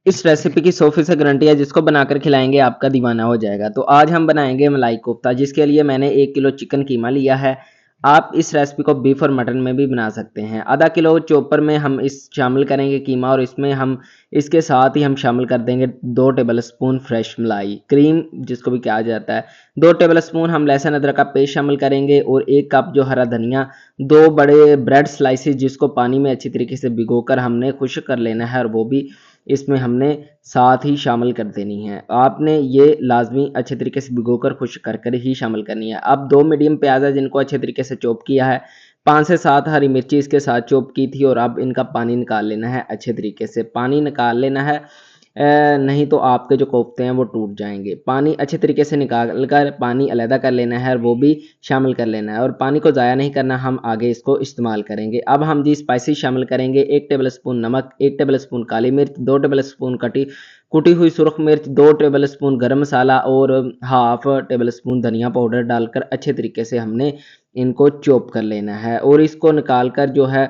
इस रेसिपी की 100% गारंटी है, जिसको बनाकर खिलाएंगे आपका दीवाना हो जाएगा। तो आज हम बनाएंगे मलाई कोफ्ता, जिसके लिए मैंने 1 किलो चिकन कीमा लिया है। आप इस रेसिपी को बीफ और मटन में भी बना सकते हैं। आधा किलो चॉपर में हम इस शामिल करेंगे कीमा, और इसमें हम इसके साथ ही हम शामिल कर देंगे 2 टेबल स्पून फ्रेश मलाई क्रीम, जिसको भी कहा जाता है। 2 टेबल स्पून हम लहसुन अदरक का पेस्ट शामिल करेंगे, और 1 कप जो हरा धनिया, 2 बड़े ब्रेड स्लाइसेस जिसको पानी में अच्छी तरीके से भिगोकर हमने खुश्क कर लेना है, और वो भी इसमें हमने साथ ही शामिल कर देनी है। आपने ये लाजमी अच्छे तरीके से भिगोकर खुश्क कर कर ही शामिल करनी है। अब 2 मीडियम प्याज है जिनको अच्छे तरीके से चॉप किया है। 5 से 7 हरी मिर्ची इसके साथ चॉप की थी, और अब इनका पानी निकाल लेना है अच्छे तरीके से। पानी निकाल लेना है, नहीं तो आपके जो कोफ्ते हैं वो टूट जाएंगे। पानी अच्छे तरीके से निकाल कर पानी अलहदा कर लेना है, और वो भी शामिल कर लेना है, और पानी को ज़ाया नहीं करना, हम आगे इसको इस्तेमाल करेंगे। अब हम जी स्पाइसेस शामिल करेंगे। 1 टेबल स्पून नमक, 1 टेबल स्पून काली मिर्च, 2 टेबल स्पून कुटी हुई सुरख मिर्च, 2 टेबल स्पून गरम मसाला, और हाफ टेबल स्पून धनिया पाउडर डालकर अच्छे तरीके से हमने इनको चॉप कर लेना है। और इसको निकाल कर जो है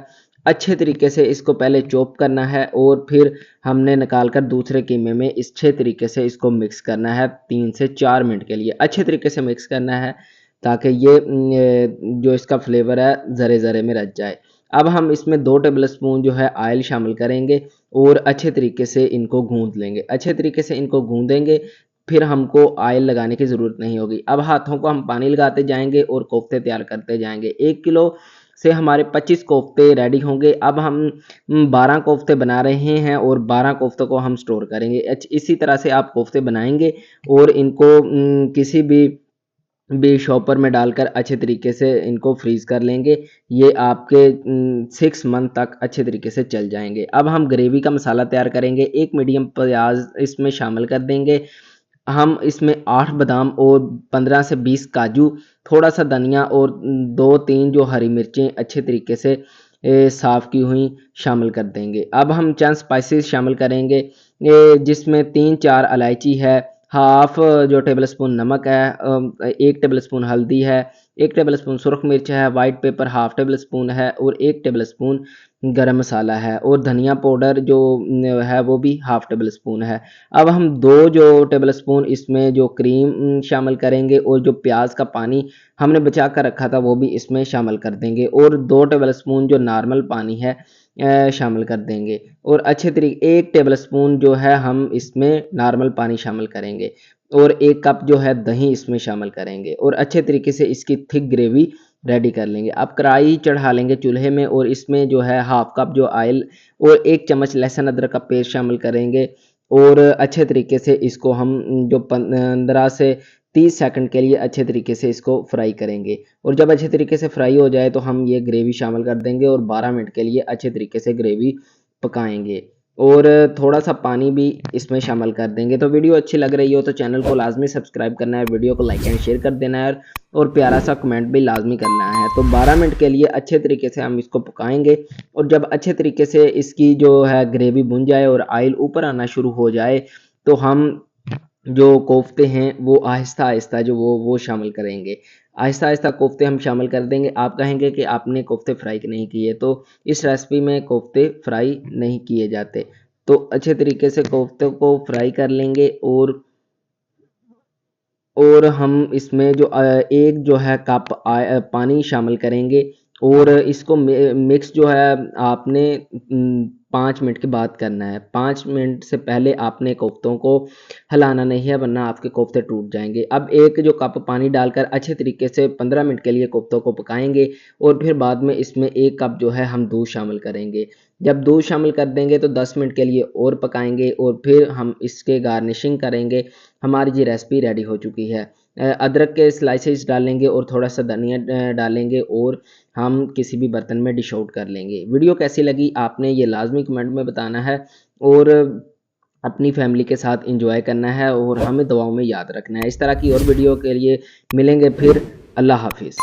अच्छे तरीके से इसको पहले चॉप करना है, और फिर हमने निकाल कर दूसरे कीमे में अच्छे तरीके से इसको मिक्स करना है। 3 से 4 मिनट के लिए अच्छे तरीके से मिक्स करना है, ताकि ये जो इसका फ्लेवर है ज़रे ज़रे में रच जाए। अब हम इसमें 2 टेबल स्पून जो है ऑयल शामिल करेंगे, और अच्छे तरीके से इनको गूंद लेंगे। अच्छे तरीके से इनको गूंदेंगे, फिर हमको ऑयल लगाने की ज़रूरत नहीं होगी। अब हाथों को हम पानी लगाते जाएंगे और कोफ्ते तैयार करते जाएंगे। 1 किलो से हमारे 25 कोफ्ते रेडी होंगे। अब हम 12 कोफ्ते बना रहे हैं, और 12 कोफ्तों को हम स्टोर करेंगे। इसी तरह से आप कोफ्ते बनाएंगे, और इनको किसी भी शॉपर में डालकर अच्छे तरीके से इनको फ्रीज कर लेंगे। ये आपके 6 मंथ तक अच्छे तरीके से चल जाएंगे। अब हम ग्रेवी का मसाला तैयार करेंगे। 1 मीडियम प्याज इसमें शामिल कर देंगे। हम इसमें 8 बादाम और 15 से 20 काजू, थोड़ा सा धनिया, और 2-3 जो हरी मिर्चें अच्छे तरीके से साफ़ की हुई शामिल कर देंगे। अब हम चंद स्पाइसेस शामिल करेंगे, जिसमें 3-4 इलायची है, हाफ जो टेबल स्पून नमक है, 1 टेबल स्पून हल्दी है, 1 टेबल स्पून सुरख मिर्च है, white paper half table spoon है, और 1 टेबल स्पून गरम मसाला है, और धनिया पाउडर जो है वो भी हाफ टेबल स्पून है। अब हम 2 जो टेबल स्पून इसमें जो क्रीम शामिल करेंगे, और जो प्याज का पानी हमने बचा कर रखा था वो भी इसमें शामिल कर देंगे, और 2 टेबल स्पून जो नॉर्मल पानी है शामिल कर देंगे, और अच्छे तरीके 1 टेबल स्पून जो है हम इसमें नॉर्मल पानी शामिल करेंगे, और 1 कप जो है दही इसमें शामिल करेंगे, और अच्छे तरीके से इसकी थिक ग्रेवी रेडी कर लेंगे। अब कढ़ाई चढ़ा लेंगे चूल्हे में, और इसमें जो है हाफ कप जो ऑयल और 1 चम्मच लहसुन अदरक का पेस्ट शामिल करेंगे, और अच्छे तरीके से इसको हम जो 15 से 30 सेकंड के लिए अच्छे तरीके से इसको फ्राई करेंगे। और जब अच्छे तरीके से फ्राई हो जाए तो हम ये ग्रेवी शामिल कर देंगे, और 12 मिनट के लिए अच्छे तरीके से ग्रेवी पकाएंगे, और थोड़ा सा पानी भी इसमें शामिल कर देंगे। तो वीडियो अच्छी लग रही हो तो चैनल को लाजमी सब्सक्राइब करना है, वीडियो को लाइक एंड शेयर कर देना है, और प्यारा सा कमेंट भी लाजमी करना है। तो 12 मिनट के लिए अच्छे तरीके से हम इसको पकाएंगे, और जब अच्छे तरीके से इसकी जो है ग्रेवी भुन जाए और ऑयल ऊपर आना शुरू हो जाए, तो हम जो कोफ्ते हैं वो आहिस्ता आहिस्ता जो वो शामिल करेंगे। आहिस्ता आहिस्ता कोफ्ते हम शामिल कर देंगे। आप कहेंगे कि आपने कोफ्ते फ्राई नहीं किए, तो इस रेसिपी में कोफ्ते फ्राई नहीं किए जाते। तो अच्छे तरीके से कोफ्ते को फ्राई कर लेंगे, और हम इसमें जो एक जो है कप पानी शामिल करेंगे, और इसको मिक्स जो है आपने 5 मिनट के बाद करना है। 5 मिनट से पहले आपने कोफ्तों को हिलाना नहीं है, वरना आपके कोफ्ते टूट जाएंगे। अब एक जो कप पानी डालकर अच्छे तरीके से 15 मिनट के लिए कोफ्तों को पकाएंगे, और फिर बाद में इसमें 1 कप जो है हम दूध शामिल करेंगे। जब दूध शामिल कर देंगे तो 10 मिनट के लिए और पकाएंगे, और फिर हम इसके गार्निशिंग करेंगे। हमारी ये रेसिपी रेडी हो चुकी है। अदरक के स्लाइसेस डालेंगे, और थोड़ा सा धनिया डालेंगे, और हम किसी भी बर्तन में डिश आउट कर लेंगे। वीडियो कैसी लगी आपने ये लाजमी कमेंट में बताना है, और अपनी फैमिली के साथ एंजॉय करना है, और हमें दुआओं में याद रखना है। इस तरह की और वीडियो के लिए मिलेंगे फिर। अल्लाह हाफिज़।